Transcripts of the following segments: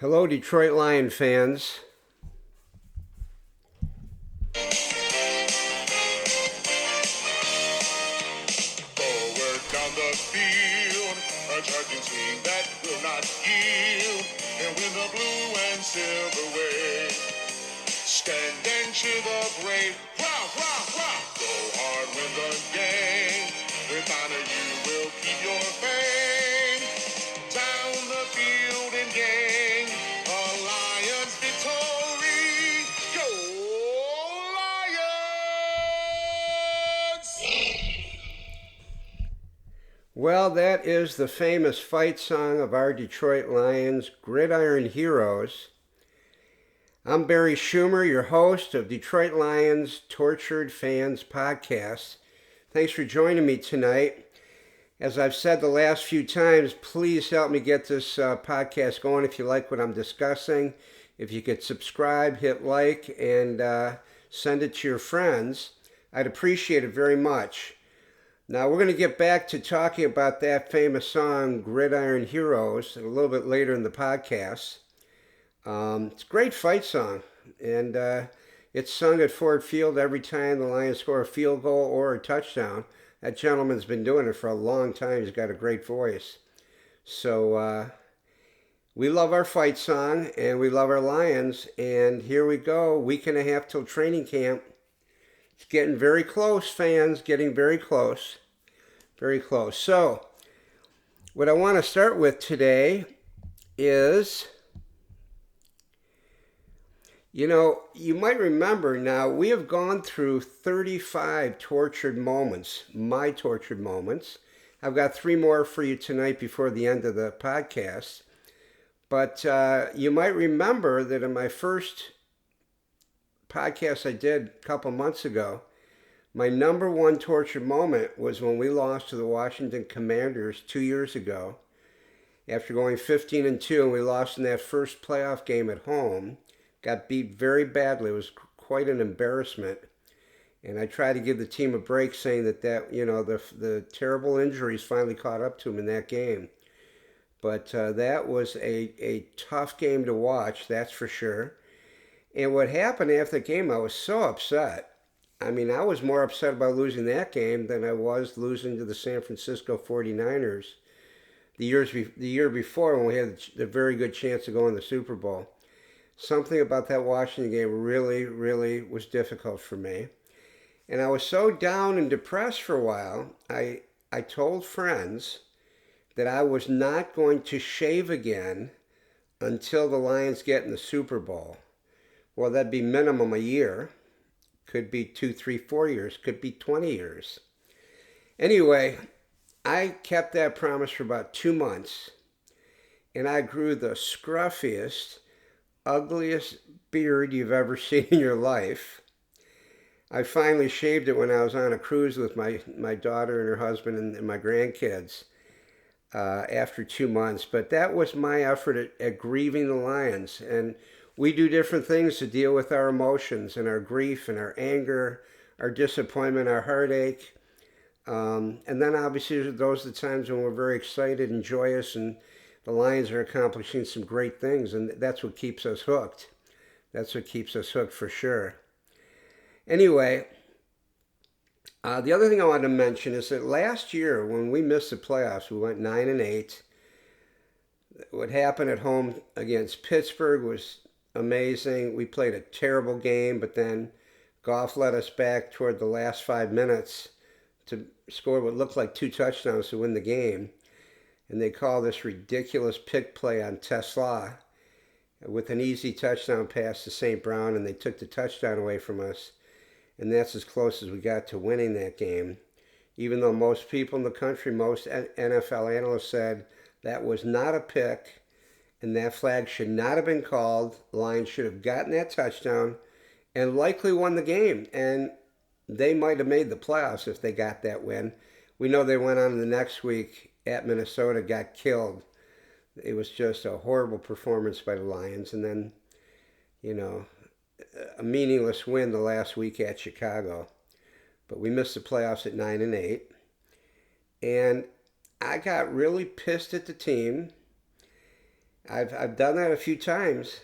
Hello, Detroit Lion fans. Forward down the field, a charging team that will not yield, and win the blue and silver wave. Stand and cheer the brave. Rah, rah, rah. Go hard, win the game. With honor, you will keep your fame. Down the field and gang, a Lions victory. Go Lions! Well, that is the famous fight song of our Detroit Lions, Gridiron Heroes. I'm Barry Schumer, your host of Detroit Lions Tortured Fans Podcast. Thanks for joining me tonight. As I've said the last few times, please help me get this podcast going if you like what I'm discussing. If you could subscribe, hit like, and send it to your friends, I'd appreciate it very much. Now, we're going to get back to talking about that famous song, Gridiron Heroes, a little bit later in the podcast. It's a great fight song, and it's sung at Ford Field every time the Lions score a field goal or a touchdown. That gentleman's been doing it for a long time. He's got a great voice. So we love our fight song, and we love our Lions, and here we go, week and a half till training camp. It's getting very close, fans, getting very close. Very close. So, what I want to start with today is, you might remember now, we have gone through 35 tortured moments, my tortured moments. I've got 3 more for you tonight before the end of the podcast. But you might remember that in my first podcast I did a couple months ago, my number one tortured moment was when we lost to the Washington Commanders 2 years ago. After going 15-2, and we lost in that first playoff game at home. Got beat very badly. It was quite an embarrassment. And I tried to give the team a break, saying that the terrible injuries finally caught up to them in that game. But that was a tough game to watch, that's for sure. And what happened after the game, I was so upset. I mean, I was more upset about losing that game than I was losing to the San Francisco 49ers the year before, when we had a very good chance to go in the Super Bowl. Something about that Washington game really, really was difficult for me. And I was so down and depressed for a while, I told friends that I was not going to shave again until the Lions get in the Super Bowl. Well, that'd be minimum a year. Could be 2, 3, 4 years. Could be 20 years. Anyway, I kept that promise for about 2 months. And I grew the scruffiest, ugliest beard you've ever seen in your life. I finally shaved it when I was on a cruise with my daughter and her husband and my grandkids after 2 months. But that was my effort at grieving the Lions. And we do different things to deal with our emotions and our grief and our anger, our disappointment, our heartache. And then obviously those are the times when we're very excited and joyous, and the Lions are accomplishing some great things, and that's what keeps us hooked. That's what keeps us hooked for sure. Anyway, the other thing I wanted to mention is that last year when we missed the playoffs, we went 9-8. What happened at home against Pittsburgh was amazing. We played a terrible game, but then Goff led us back toward the last 5 minutes to score what looked like 2 touchdowns to win the game. And they called this ridiculous pick play on Tesla with an easy touchdown pass to St. Brown, and they took the touchdown away from us. And that's as close as we got to winning that game. Even though most people in the country, most NFL analysts said that was not a pick, and that flag should not have been called. The Lions should have gotten that touchdown and likely won the game. And they might have made the playoffs if they got that win. We know they went on the next week at Minnesota, got killed. It was just a horrible performance by the Lions. And then, a meaningless win the last week at Chicago. But we missed the playoffs at 9-8. And I got really pissed at the team. I've done that a few times.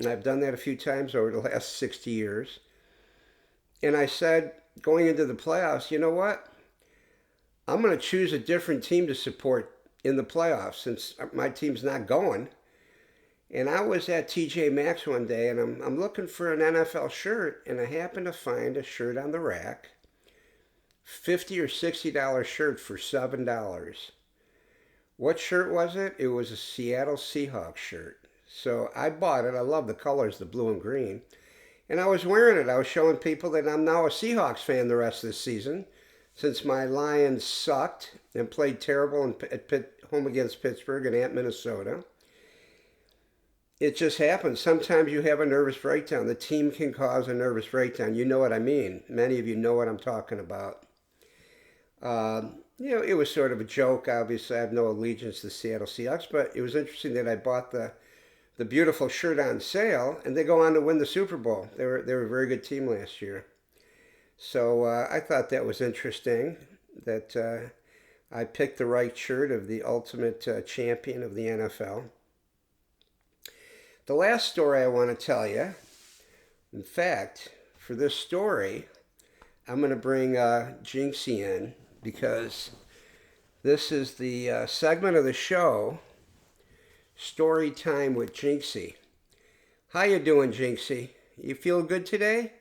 I've done that a few times over the last 60 years. And I said, going into the playoffs, you know what? I'm going to choose a different team to support in the playoffs since my team's not going. And I was at TJ Maxx one day and I'm looking for an NFL shirt and I happened to find a shirt on the rack. $50 or $60 shirt for $7. What shirt was it? It was a Seattle Seahawks shirt. So I bought it. I love the colors, the blue and green. And I was wearing it. I was showing people that I'm now a Seahawks fan the rest of the season since my Lions sucked and played terrible at home against Pittsburgh and at Minnesota. It just happens. Sometimes you have a nervous breakdown. The team can cause a nervous breakdown. You know what I mean. Many of you know what I'm talking about. It was sort of a joke. Obviously, I have no allegiance to the Seattle Seahawks, but it was interesting that I bought the beautiful shirt on sale, and they go on to win the Super Bowl. They were a very good team last year. So I thought that was interesting that I picked the right shirt of the ultimate champion of the NFL. The last story I want to tell you, in fact, for this story, I'm going to bring Jinxie in because this is the segment of the show, Story Time with Jinxie. How you doing, Jinxie? You feel good today?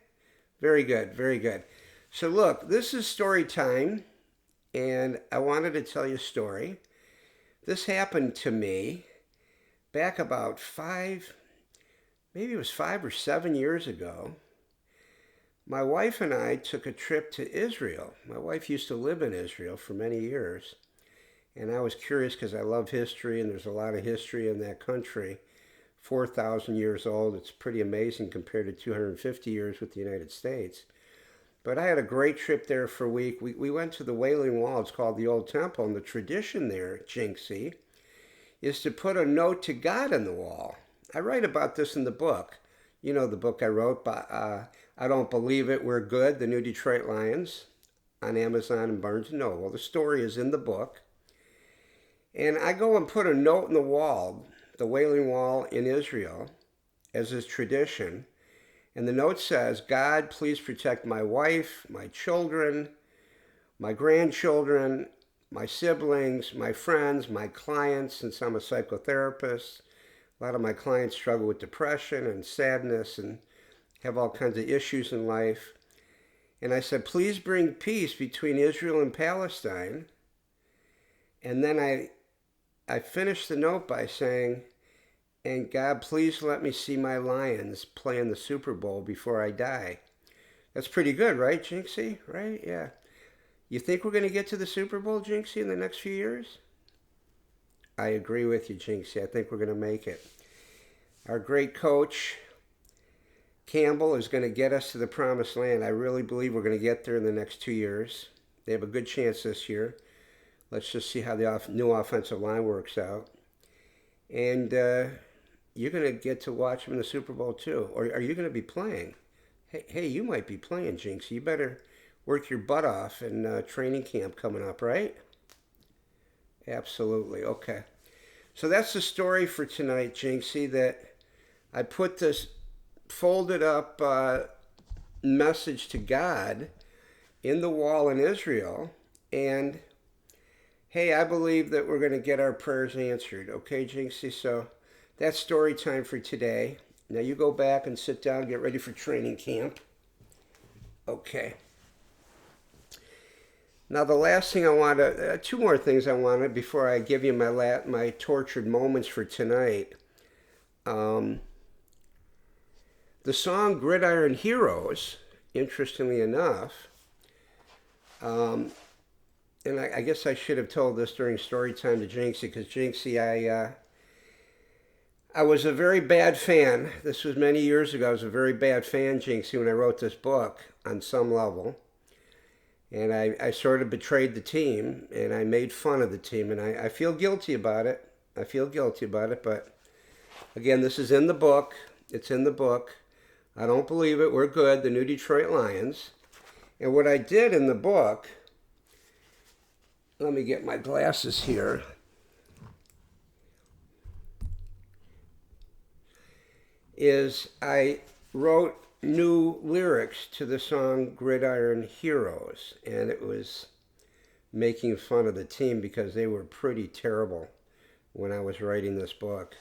Very good, very good. So look, this is story time, and I wanted to tell you a story. This happened to me back about maybe it was 5 or 7 years ago. My wife and I took a trip to Israel. My wife used to live in Israel for many years. And I was curious because I love history, and there's a lot of history in that country. 4,000 years old. It's pretty amazing compared to 250 years with the United States. But I had a great trip there for a week. We went to the Wailing Wall. It's called the Old Temple. And the tradition there, Jinxie, is to put a note to God on the wall. I write about this in the book. You know the book I wrote, I Don't Believe It, We're Good, The New Detroit Lions, on Amazon and Barnes & Noble. The story is in the book. And I go and put a note in the wall, the Wailing Wall in Israel, as is tradition. And the note says, God, please protect my wife, my children, my grandchildren, my siblings, my friends, my clients, since I'm a psychotherapist. A lot of my clients struggle with depression and sadness and have all kinds of issues in life. And I said, please bring peace between Israel and Palestine. And then I finished the note by saying, and God, please let me see my Lions play in the Super Bowl before I die. That's pretty good, right, Jinxie? Right? Yeah. You think we're going to get to the Super Bowl, Jinxie, in the next few years? I agree with you, Jinxie. I think we're going to make it. Our great coach, Campbell, is going to get us to the promised land. I really believe we're going to get there in the next 2 years. They have a good chance this year. Let's just see how the new offensive line works out. And you're going to get to watch them in the Super Bowl too. Or are you going to be playing? Hey, you might be playing, Jinx. You better work your butt off in training camp coming up, right? Absolutely. Okay. So that's the story for tonight, Jinxie, that I put this folded up message to God in the wall in Israel. And hey, I believe that we're going to get our prayers answered. Okay, Jinxie? So that's story time for today. Now you go back and sit down, get ready for training camp. Okay. Now the last thing I want to, two more things I wanted before I give you my tortured moments for tonight. The song Gridiron Heroes, interestingly enough, and I guess I should have told this during story time to Jinxie, because Jinxie, I was a very bad fan. This was many years ago. I was a very bad fan, Jinxie, when I wrote this book on some level. And I sort of betrayed the team, and I made fun of the team, and I feel guilty about it. I feel guilty about it, but again, this is in the book. It's in the book. I Don't Believe It, We're Good, The New Detroit Lions. And what I did in the book, let me get my glasses here. is I wrote new lyrics to the song Gridiron Heroes, and it was making fun of the team because they were pretty terrible when I was writing this book.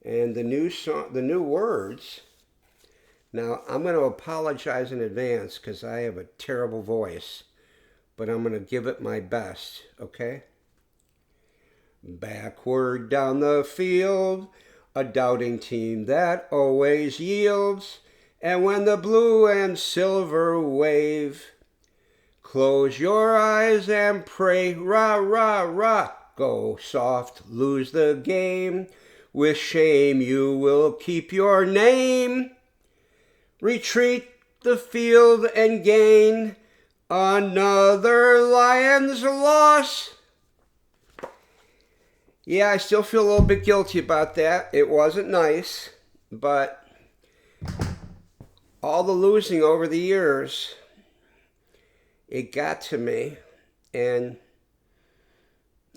And the new song, the new words. Now I'm going to apologize in advance because I have a terrible voice, but I'm going to give it my best. Okay. Backward down the field, a doubting team that always yields. And when the blue and silver wave, close your eyes and pray, rah, rah, rah. Go soft, lose the game. With shame you will keep your name. Retreat the field and gain another Lions loss. Yeah, I still feel a little bit guilty about that. It wasn't nice, but all the losing over the years, it got to me. And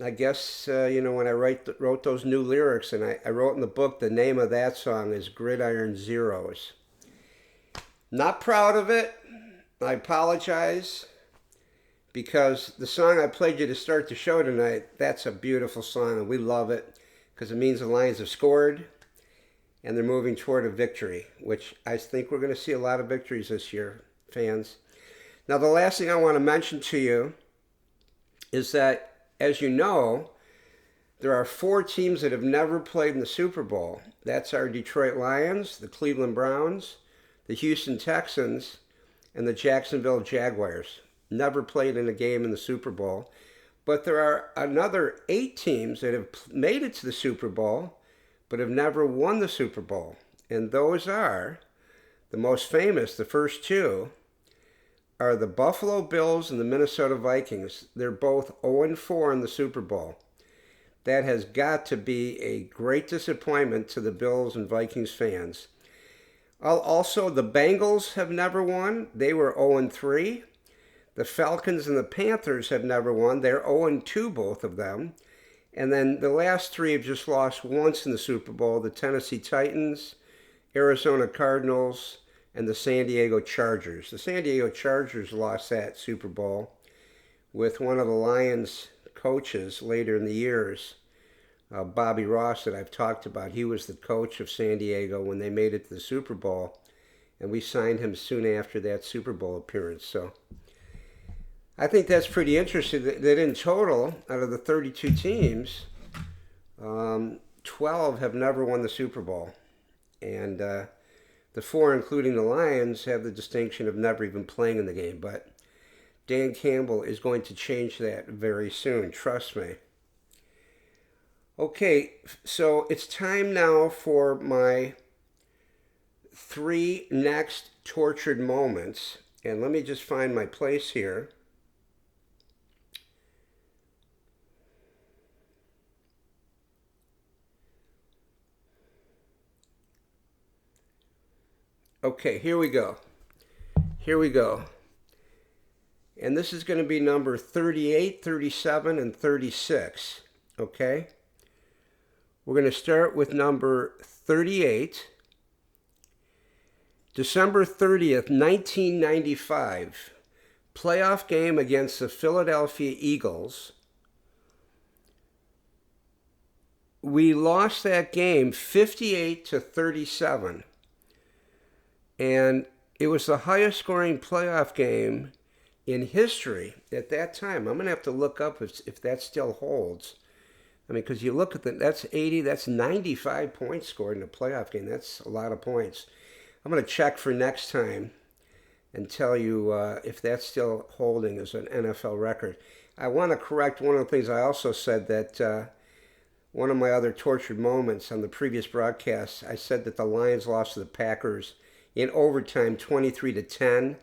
I guess, when I wrote those new lyrics, and I wrote in the book, the name of that song is Gridiron Zeros. Not proud of it. I apologize. Because the song I played you to start the show tonight, that's a beautiful song, and we love it because it means the Lions have scored and they're moving toward a victory, which I think we're going to see a lot of victories this year, fans. Now, the last thing I want to mention to you is that, as you know, there are 4 teams that have never played in the Super Bowl. That's our Detroit Lions, the Cleveland Browns, the Houston Texans, and the Jacksonville Jaguars. Never played in a game in the Super Bowl. But there are another 8 teams that have made it to the Super Bowl, but have never won the Super Bowl. And those are, the most famous, the first 2, are the Buffalo Bills and the Minnesota Vikings. They're both 0-4 in the Super Bowl. That has got to be a great disappointment to the Bills and Vikings fans. Also, the Bengals have never won. They were 0-3. The Falcons and the Panthers have never won. They're 0-2, both of them. And then the last 3 have just lost once in the Super Bowl. The Tennessee Titans, Arizona Cardinals, and the San Diego Chargers. The San Diego Chargers lost that Super Bowl with one of the Lions coaches later in the years, Bobby Ross, that I've talked about. He was the coach of San Diego when they made it to the Super Bowl. And we signed him soon after that Super Bowl appearance. So I think that's pretty interesting that in total, out of the 32 teams, 12 have never won the Super Bowl. And the 4, including the Lions, have the distinction of never even playing in the game. But Dan Campbell is going to change that very soon, trust me. Okay, so it's time now for my 3 next tortured moments. And let me just find my place here. Okay, here we go. Here we go. And this is going to be number 38, 37, and 36. Okay? We're going to start with number 38. December 30th, 1995. Playoff game against the Philadelphia Eagles. We lost that game 58-37. And it was the highest scoring playoff game in history at that time. I'm going to have to look up if that still holds. I mean, because you look at that's 80, that's 95 points scored in a playoff game. That's a lot of points. I'm going to check for next time and tell you if that's still holding as an NFL record. I want to correct one of the things I also said, that one of my other tortured moments on the previous broadcast, I said that the Lions lost to the Packers in overtime 23-10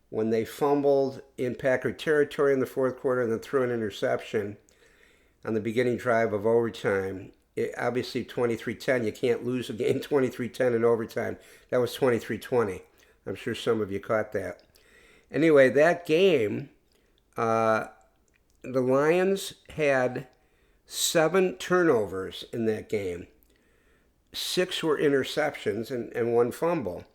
when they fumbled in Packer territory in the fourth quarter and then threw an interception on the beginning drive of overtime. Obviously 23-10, you can't lose a game 23-10 in overtime. That was 23-20. I'm sure some of you caught that. Anyway, that game, the Lions had 7 turnovers in that game. 6 were interceptions and 1 fumble.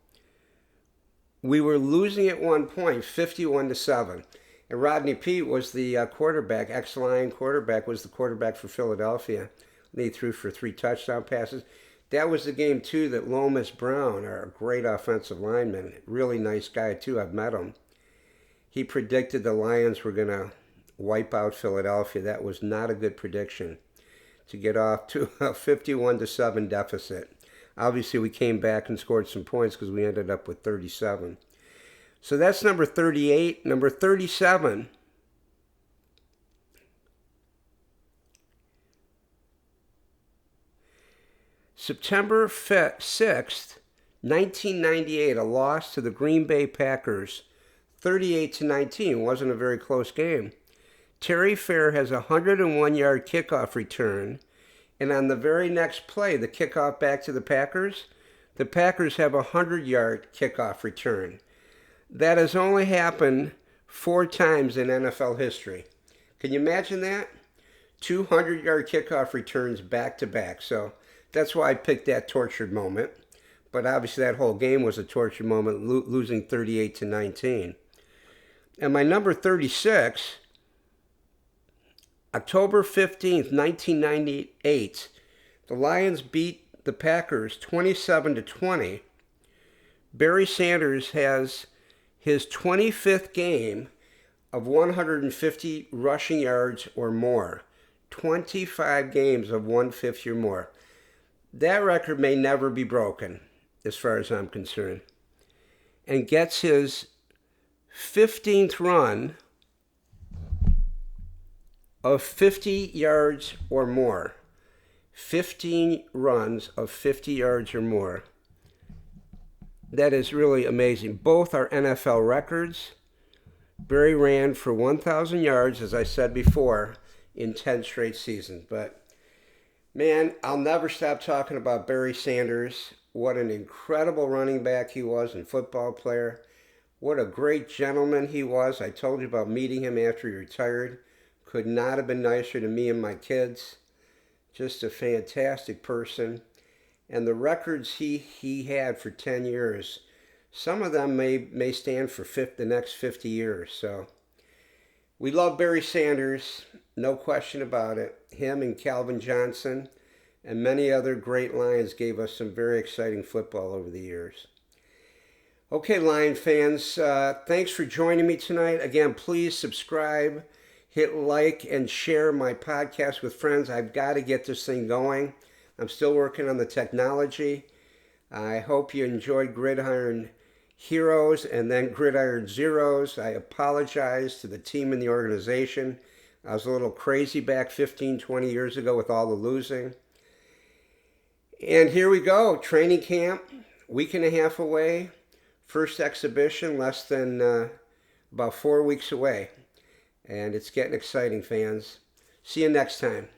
We were losing at one point 51-7. And Rodney Peete was the quarterback, ex-Lion quarterback, was the quarterback for Philadelphia. They threw for 3 touchdown passes. That was the game, too, that Lomas Brown, our great offensive lineman, really nice guy, too, I've met him. He predicted the Lions were going to wipe out Philadelphia. That was not a good prediction, to get off to a 51-7 deficit. Obviously, we came back and scored some points because we ended up with 37. So that's number 38. Number 37. September 6th, 1998, a loss to the Green Bay Packers, 38-19. Wasn't a very close game. Terry Fair has a 101-yard kickoff return, and on the very next play, the kickoff back to the Packers have a 100-yard kickoff return. That has only happened 4 times in NFL history. Can you imagine that? 200-yard kickoff returns back to back. So that's why I picked that tortured moment. But obviously that whole game was a tortured moment, losing 38-19. And my number 36, October 15th, 1998, the Lions beat the Packers 27-20. Barry Sanders has his 25th game of 150 rushing yards or more. 25 games of 150 or more. That record may never be broken, as far as I'm concerned. And gets his 15th run of 50 yards or more. 15 runs of 50 yards or more. That is really amazing. Both are NFL records. Barry ran for 1,000 yards, as I said before, in 10 straight seasons. But, man, I'll never stop talking about Barry Sanders. What an incredible running back he was and football player. What a great gentleman he was. I told you about meeting him after he retired. Could not have been nicer to me and my kids. Just a fantastic person. And the records he had for 10 years, some of them may stand for the next 50 years. So we love Barry Sanders, no question about it. Him and Calvin Johnson and many other great Lions gave us some very exciting football over the years. Okay, Lion fans, thanks for joining me tonight. Again, please subscribe, hit like, and share my podcast with friends. I've got to get this thing going. I'm still working on the technology. I hope you enjoyed Gridiron Heroes and then Gridiron Zeros. I apologize to the team and the organization. I was a little crazy back 15, 20 years ago with all the losing. And here we go, training camp, week and a half away. First exhibition, less than about 4 weeks away. And it's getting exciting, fans. See you next time.